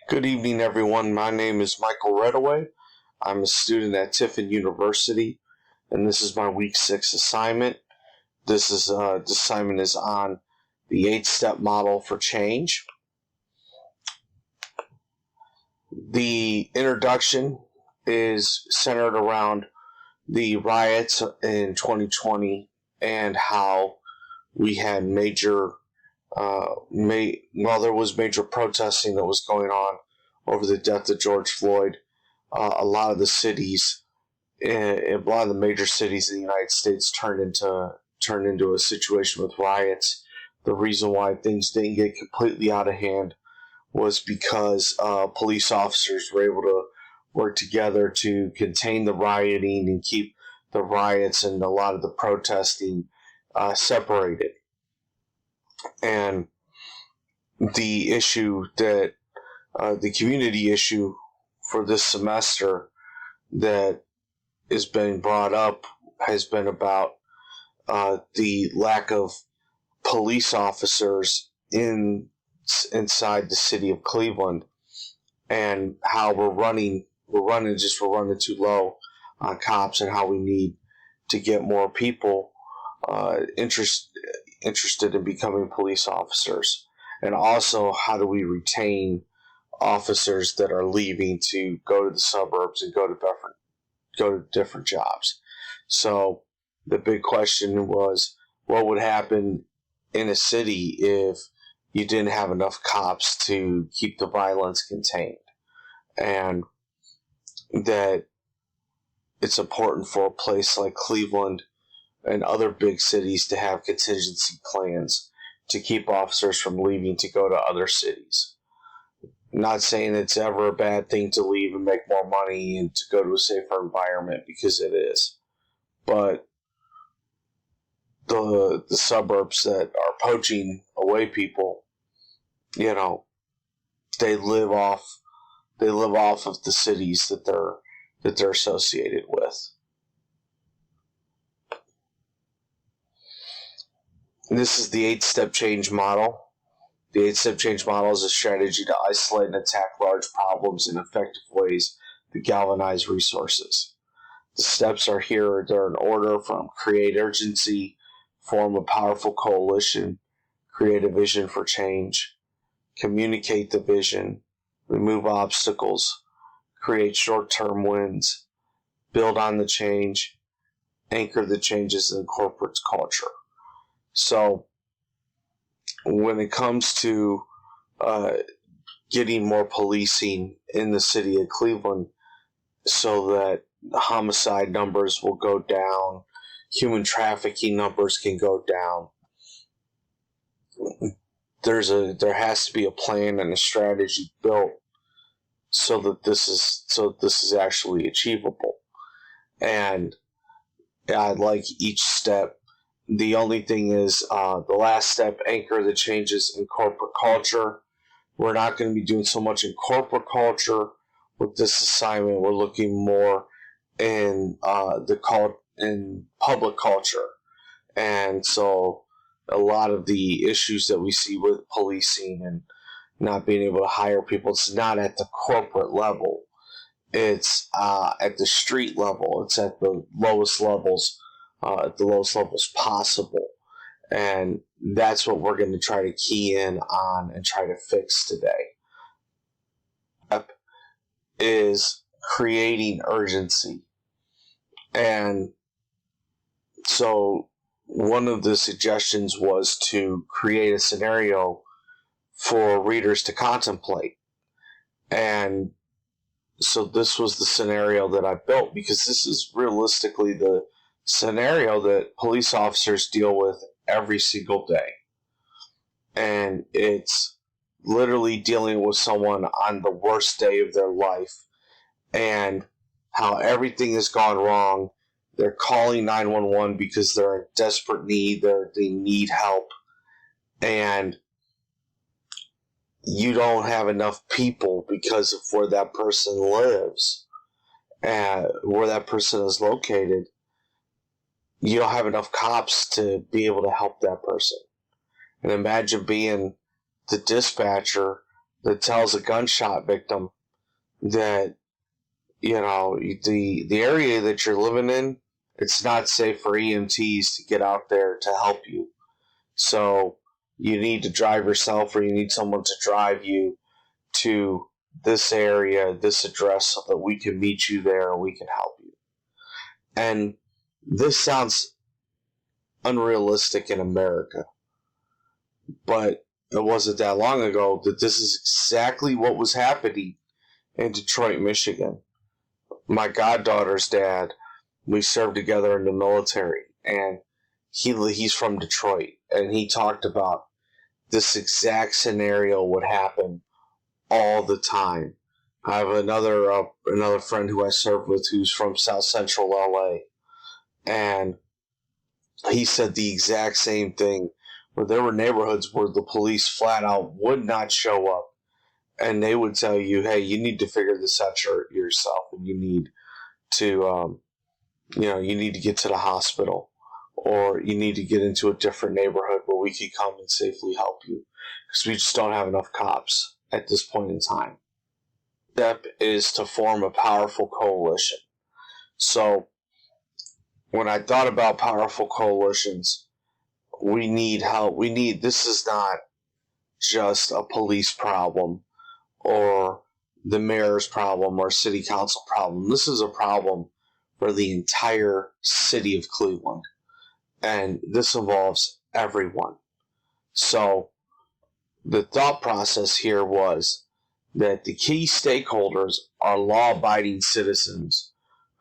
Good evening, everyone. My name is Michael Redaway. I'm a student at Tiffin University, and this is my Week 6 assignment. This assignment is on the 8-step model for change. The introduction is centered around the riots in 2020 and how we had there was major protesting that was going on over the death of George Floyd. A lot of the major cities in the United States turned into a situation with riots. The reason why things didn't get completely out of hand was because police officers were able to work together to contain the rioting and keep the riots and a lot of the protesting separated. And the issue that the community issue for this semester that is being brought up has been about the lack of police officers inside the city of Cleveland, and how we're running too low on cops, and how we need to get more people interested in becoming police officers. And also, how do we retain officers that are leaving to go to the suburbs and go to different jobs? So the big question was, what would happen in a city if you didn't have enough cops to keep the violence contained? And that it's important for a place like Cleveland and other big cities to have contingency plans to keep officers from leaving to go to other cities. I'm not saying it's ever a bad thing to leave and make more money and to go to a safer environment, because it is. But the suburbs that are poaching away people, they live off of the cities that they're associated with. This is the 8-step change model. The 8-step change model is a strategy to isolate and attack large problems in effective ways to galvanize resources. The steps are here. They're in order from create urgency, form a powerful coalition, create a vision for change, communicate the vision, remove obstacles, create short-term wins, build on the change, anchor the changes in corporate culture. So when it comes to getting more policing in the city of Cleveland so that the homicide numbers will go down, human trafficking numbers can go down, there has to be a plan and a strategy built so that this is actually achievable. And I'd like each step. The only thing is the last step, anchor the changes in corporate culture. We're not going to be doing so much in corporate culture with this assignment. We're looking more in in public culture. And so a lot of the issues that we see with policing and not being able to hire people, it's not at the corporate level. It's at the street level. It's at the lowest levels possible. And that's what we're going to try to key in on and try to fix today. Is creating urgency. And so one of the suggestions was to create a scenario for readers to contemplate. And so this was the scenario that I built, because this is realistically the scenario that police officers deal with every single day. And it's literally dealing with someone on the worst day of their life, and how everything has gone wrong. They're calling 911 because they're in desperate need. They need help. And you don't have enough people because of where that person lives and where that person is located. You don't have enough cops to be able to help that person. And imagine being the dispatcher that tells a gunshot victim that, the area that you're living in, it's not safe for EMTs to get out there to help you. So you need to drive yourself, or you need someone to drive you to this area, this address, so that we can meet you there and we can help you. And this sounds unrealistic in America, but it wasn't that long ago that this is exactly what was happening in Detroit, Michigan. My goddaughter's dad, we served together in the military, and he's from Detroit, and he talked about this exact scenario would happen all the time. I have another friend who I served with who's from South Central LA, and he said the exact same thing, where there were neighborhoods where the police flat out would not show up, and they would tell you, hey, you need to figure this out yourself, and you need to you need to get to the hospital, or you need to get into a different neighborhood where we can come and safely help you, because we just don't have enough cops at this point in time. Step is to form a powerful coalition. So when I thought about powerful coalitions, we need help. This is not just a police problem or the mayor's problem or city council problem. This is a problem for the entire city of Cleveland. And this involves everyone. So the thought process here was that the key stakeholders are law-abiding citizens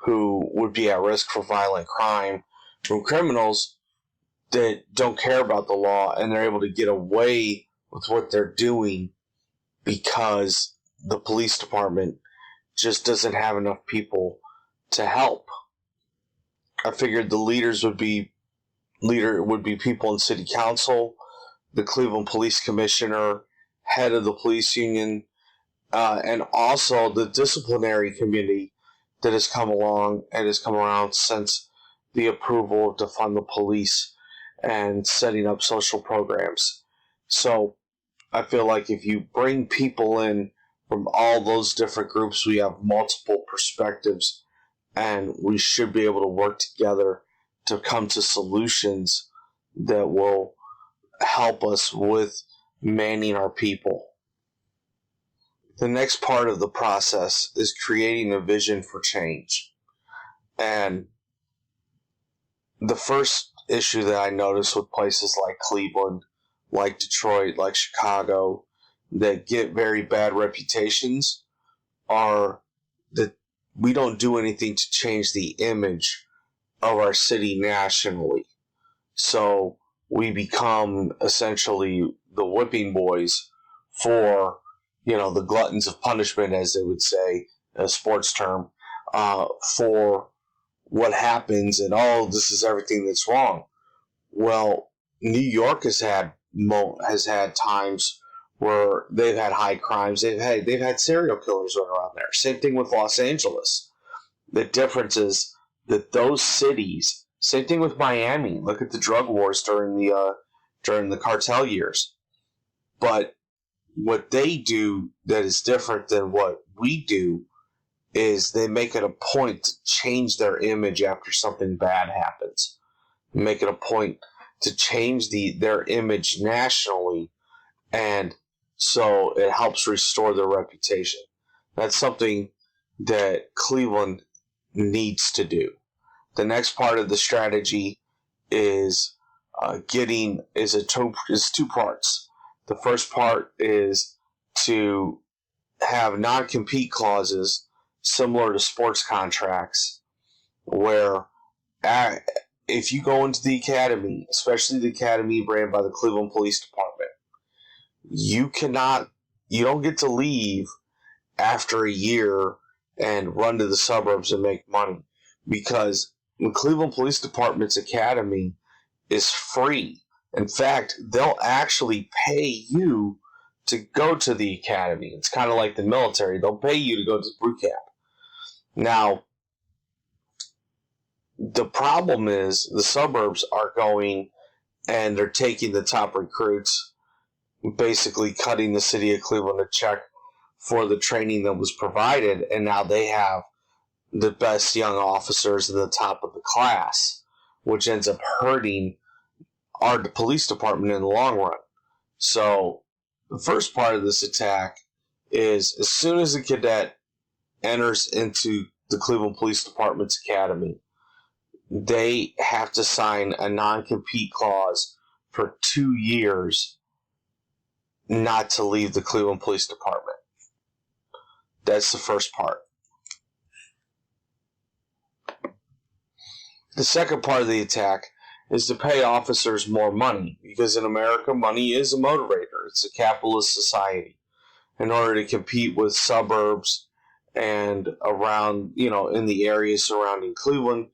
who would be at risk for violent crime from criminals that don't care about the law, and they're able to get away with what they're doing because the police department just doesn't have enough people to help. I figured the leader would be people in city council, the Cleveland Police Commissioner, head of the police union, and also the disciplinary committee that has come around since the approval of defund the police and setting up social programs. So I feel like if you bring people in from all those different groups, we have multiple perspectives, and we should be able to work together to come to solutions that will help us with manning our people. The next part of the process is creating a vision for change. And the first issue that I noticed with places like Cleveland, like Detroit, like Chicago, that get very bad reputations are that we don't do anything to change the image of our city nationally. So we become essentially the whipping boys for, the gluttons of punishment, as they would say, a sports term, for what happens, and this is everything that's wrong. Well, New York has had times where they've had high crimes. They've had serial killers run around there. Same thing with Los Angeles. The difference is that those cities. Same thing with Miami. Look at the drug wars during the cartel years. But what they do that is different than what we do is they make it a point to change their image after something bad happens. Make it a point to change their image nationally, and so it helps restore their reputation. That's something that Cleveland needs to do. The next part of the strategy is two parts. The first part is to have non-compete clauses similar to sports contracts, where if you go into the academy, especially the academy ran by the Cleveland Police Department, you don't get to leave after a year and run to the suburbs and make money, because the Cleveland Police Department's academy is free. In fact, they'll actually pay you to go to the academy. It's kind of like the military. They'll pay you to go to boot camp. Now, the problem is the suburbs are going and they're taking the top recruits, basically cutting the city of Cleveland a check for the training that was provided, and now they have the best young officers in the top of the class, which ends up hurting our police department in the long run. So the first part of this attack is, as soon as a cadet enters into the Cleveland Police Department's academy, they have to sign a non-compete clause for 2 years not to leave the Cleveland Police Department. That's the first part. The second part of the attack is to pay officers more money, because in America, money is a motivator. It's a capitalist society. In order to compete with suburbs and around, in the areas surrounding Cleveland,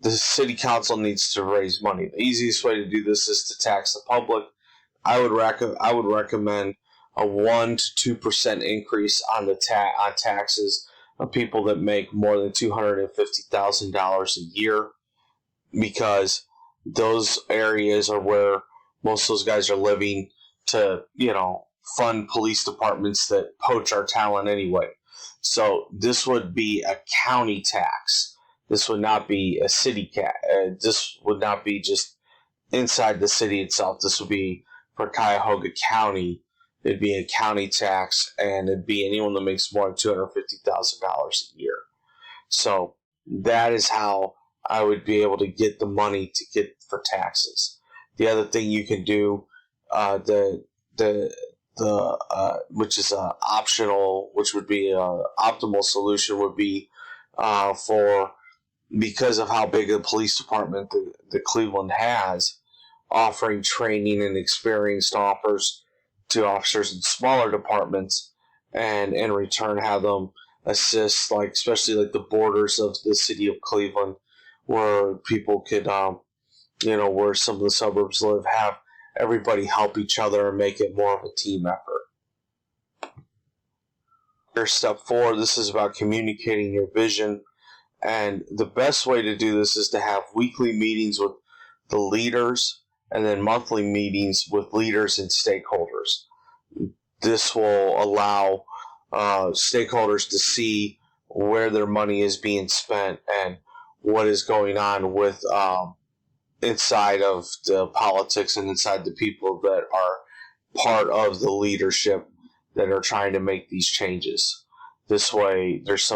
the city council needs to raise money. The easiest way to do this is to tax the public. I would recommend a 1 to 2% increase on the on taxes of people that make more than $250,000 a year, because those areas are where most of those guys are living to, fund police departments that poach our talent anyway. So this would be a county tax. This would not be a city this would not be just inside the city itself. This would be for Cuyahoga County. It'd be a county tax, and it'd be anyone that makes more than $250,000 a year. So that is how I would be able to get the money to get for taxes. The other thing you can do, which is optional, which would be an optimal solution, would be because of how big a police department the Cleveland has, offering training and experience to officers in smaller departments, and in return have them assist, especially the borders of the city of Cleveland, where people could, where some of the suburbs live, have everybody help each other and make it more of a team effort. Here's step 4. This is about communicating your vision. And the best way to do this is to have weekly meetings with the leaders, and then monthly meetings with leaders and stakeholders. This will allow stakeholders to see where their money is being spent and what is going on with inside of the politics and inside the people that are part of the leadership that are trying to make these changes. This way, there's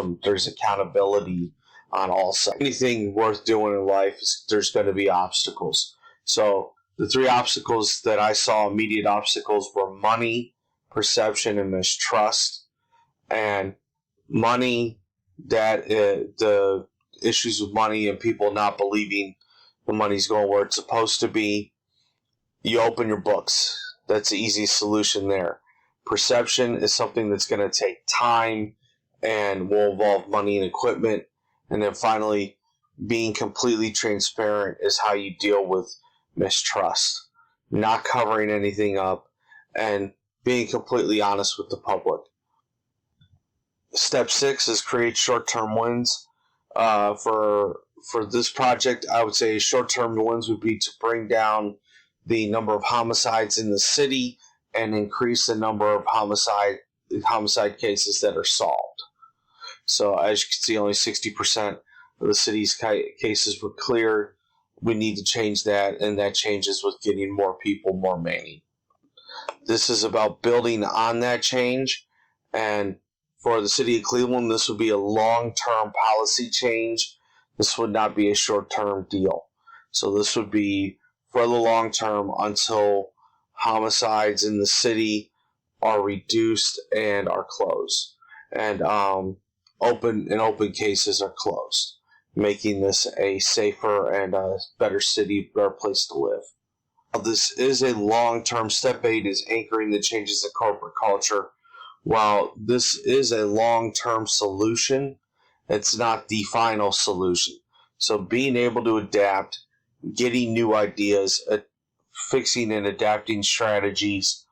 accountability on all sides. Anything worth doing in life, there's going to be obstacles. So the 3 obstacles that I saw, immediate obstacles, were money, perception, and mistrust. And money, the issues with money and people not believing the money's going where it's supposed to be, you open your books. That's the easiest solution there. Perception is something that's going to take time and will involve money and equipment. And then finally, being completely transparent is how you deal with mistrust. Not covering anything up and being completely honest with the public. Step 6 is create short-term wins. For this project, I would say short-term wins would be to bring down the number of homicides in the city and increase the number of homicide cases that are solved. So as you can see, only 60% of the city's cases were cleared. We need to change that, and that changes with getting more people, more money. This is about building on that change, and for the city of Cleveland, this would be a long-term policy change. This would not be a short-term deal. So this would be for the long term until homicides in the city are reduced and are closed, and open cases are closed, making this a safer and a better city, better place to live. This is a long-term. Step 8 is anchoring the changes in corporate culture. While this is a long-term solution, it's not the final solution. So being able to adapt, getting new ideas, fixing and adapting strategies,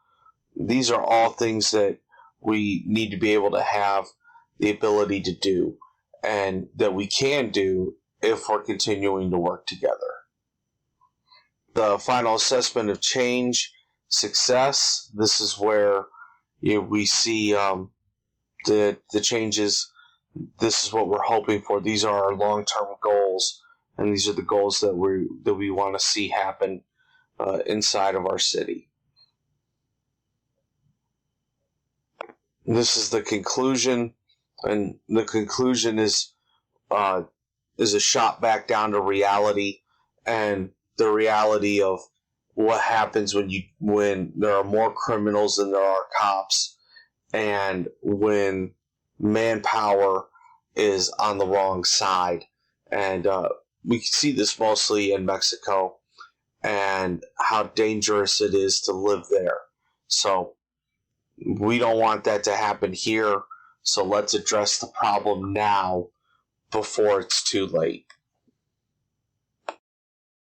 these are all things that we need to be able to have the ability to do, and that we can do if we're continuing to work together. The final assessment of change. success. This is where we see the changes. This is what we're hoping for. These are our long-term goals, and these are the goals that we want to see happen inside of our city. This is the conclusion, and the conclusion is a shot back down to reality, and the reality of what happens when there are more criminals than there are cops, and when manpower is on the wrong side. And we see this mostly in Mexico, and how dangerous it is to live there. So we don't want that to happen here. So let's address the problem now before it's too late.